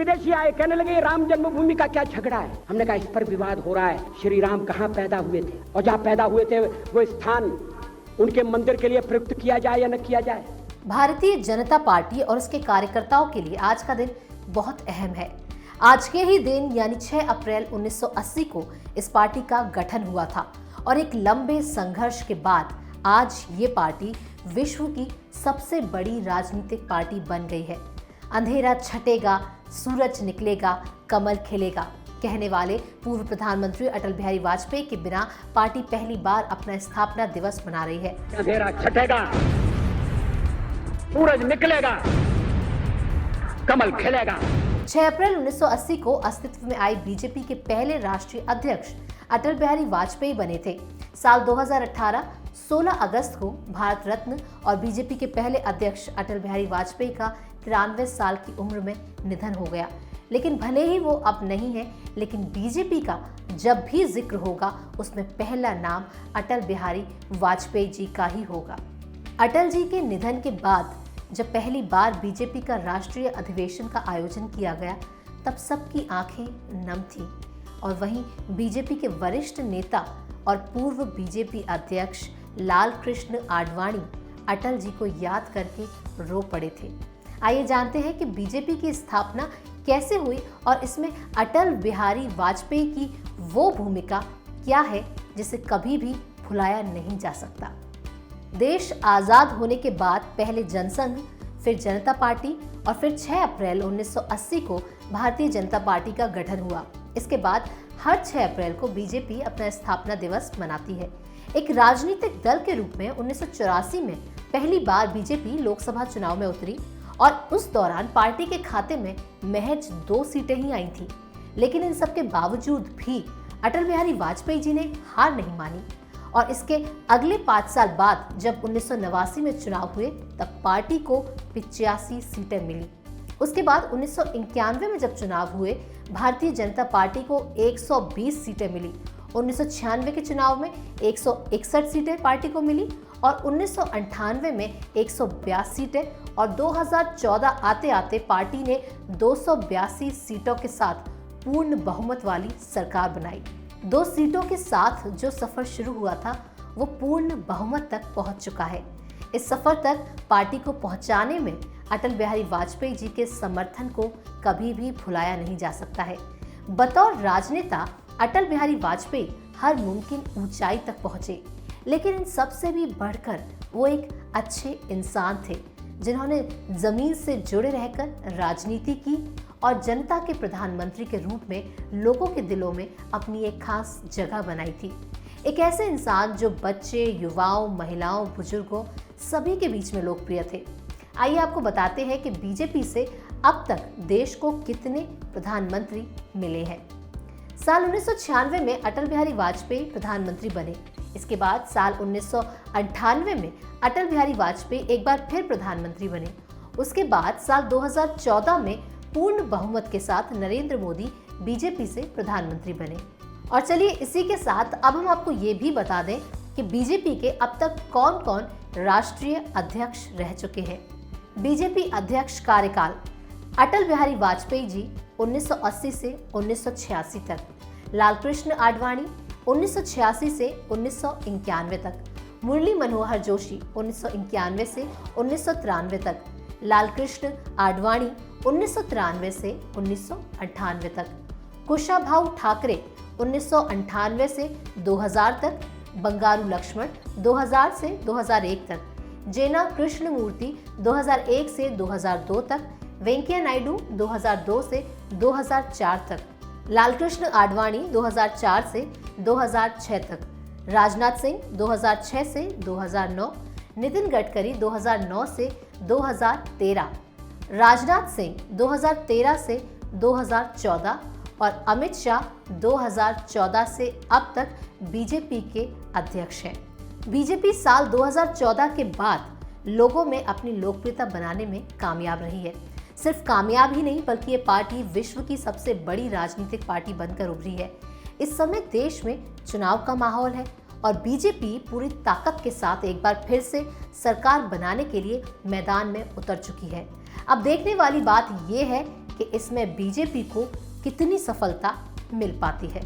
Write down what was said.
विदेशी आए, कहने लगे राम जन्मभूमि का क्या झगड़ा है। हमने कहा इस पर विवाद हो रहा है, श्री राम कहाँ पैदा हुए थे और जहाँ पैदा हुए थे वो स्थान उनके मंदिर के लिए प्रयुक्त किया जाए या न किया जाए। भारतीय जनता पार्टी और उसके कार्यकर्ताओं के लिए आज का दिन बहुत अहम है। आज के ही दिन यानी 6 अप्रैल 1980 को इस पार्टी का गठन हुआ था और एक लंबे संघर्ष के बाद आज ये पार्टी विश्व की सबसे बड़ी राजनीतिक पार्टी बन गई है। अंधेरा छटेगा, सूरज निकलेगा, कमल खिलेगा कहने वाले पूर्व प्रधानमंत्री अटल बिहारी वाजपेयी के बिना पार्टी पहली बार अपना स्थापना दिवस मना रही है। अंधेरा छटेगा, सूरज निकलेगा, कमल खिलेगा। 6 अप्रैल 1980 को अस्तित्व में आई बीजेपी के पहले राष्ट्रीय अध्यक्ष अटल बिहारी वाजपेयी बने थे। साल 2018 16 अगस्त को भारत रत्न और बीजेपी के पहले अध्यक्ष अटल बिहारी वाजपेयी का 93 साल की उम्र में निधन हो गया। लेकिन भले ही वो अब नहीं है, लेकिन बीजेपी का जब भी जिक्र होगा उसमें पहला नाम अटल बिहारी वाजपेयी जी का ही होगा। अटल जी के निधन के बाद जब पहली बार बीजेपी का राष्ट्रीय अधिवेशन का आयोजन किया गया तब सबकी आंखें नम थीं और वहीं बीजेपी के वरिष्ठ नेता और पूर्व बीजेपी अध्यक्ष लाल कृष्ण आडवाणी अटल जी को याद करके रो पड़े थे। आइए जानते हैं कि बीजेपी की स्थापना कैसे हुई और इसमें अटल बिहारी वाजपेयी की वो भूमिका क्या है जिसे कभी भी भुलाया नहीं जा सकता। देश आज़ाद होने के बाद पहले जनसंघ, फिर जनता पार्टी और फिर 6 अप्रैल 1980 को भारतीय जनता पार्टी का गठन हुआ। इसके बाद हर 6 अप्रैल को बीजेपी अपना स्थापना दिवस मनाती है। एक राजनीतिक दल के रूप में 1984 में पहली बार बीजेपी लोकसभा चुनाव में उतरी और उस दौरान पार्टी के खाते में महज 2 सीटें ही आई थी। लेकिन इन सब के बावजूद भी अटल बिहारी वाजपेयी जी ने हार नहीं मानी और इसके अगले 5 साल बाद जब 1989 में चुनाव हुए तब पार्टी को 85 सीटें मिली। उसके बाद 1991 में जब चुनाव हुए भारतीय जनता पार्टी को 120 सीटें मिली। 1996 के चुनाव में 161 सीटें पार्टी को मिली और 1998 में 182 सीटें और 2014 आते आते पार्टी ने 282 सीटों के साथ पूर्ण बहुमत वाली सरकार बनाई। 2 सीटों के साथ जो सफर शुरू हुआ था वो पूर्ण बहुमत तक पहुंच चुका है। इस सफर तक पार्टी को पहुंचाने में अटल बिहारी वाजपेयी जी के समर्थन को कभी भी भुलाया नहीं जा सकता है। बतौर राजनेता अटल बिहारी वाजपेयी हर मुमकिन ऊंचाई तक पहुंचे, लेकिन इन सब से भी बढ़कर वो एक अच्छे इंसान थे जिन्होंने जमीन से जुड़े रहकर राजनीति की और जनता के प्रधानमंत्री के रूप में लोगों के दिलों में अपनी एक खास जगह बनाई थी। एक ऐसे इंसान जो बच्चे, युवाओं, महिलाओं, बुजुर्गों सभी के बीच में लोकप्रिय थे। आइए आपको बताते हैं कि बीजेपी से अब तक देश को कितने प्रधानमंत्री मिले हैं। साल 1996 में अटल बिहारी वाजपेयी प्रधानमंत्री बने। इसके बाद साल 1998 में अटल बिहारी वाजपेयी एक बार फिर प्रधानमंत्री बने। उसके बाद साल 2014 में पूर्ण बहुमत के साथ नरेंद्र मोदी बीजेपी से प्रधानमंत्री बने। और चलिए इसी के साथ अब हम आपको ये भी बता दें कि बीजेपी के अब तक कौन कौन राष्ट्रीय अध्यक्ष रह चुके हैं। बीजेपी अध्यक्ष कार्यकाल अटल बिहारी वाजपेयी जी 1980 से 1986 तक, लालकृष्ण आडवाणी 1986 से 1991 तक, मुरली मनोहर जोशी 1991 से 1993 तक, लालकृष्ण आडवाणी 1993 से 1998 तक, कुशाभाऊ ठाकरे 1998 से 2000 तक, बंगारू लक्ष्मण 2000 से 2001 तक, जेना कृष्णमूर्ति 2001 से 2002 तक, वेंकैया नायडू 2002 से 2004 तक, लालकृष्ण आडवाणी 2004 से 2006 तक, राजनाथ सिंह 2006 से 2009, नितिन गडकरी 2009 से 2013, राजनाथ सिंह 2013 से 2014 और अमित शाह 2014 से अब तक बीजेपी के अध्यक्ष हैं। बीजेपी साल 2014 के बाद लोगों में अपनी लोकप्रियता बनाने में कामयाब रही है। सिर्फ कामयाब ही नहीं बल्कि ये पार्टी विश्व की सबसे बड़ी राजनीतिक पार्टी बनकर उभरी है। इस समय देश में चुनाव का माहौल है और बीजेपी पूरी ताकत के साथ एक बार फिर से सरकार बनाने के लिए मैदान में उतर चुकी है। अब देखने वाली बात यह है कि इसमें बीजेपी को कितनी सफलता मिल पाती है।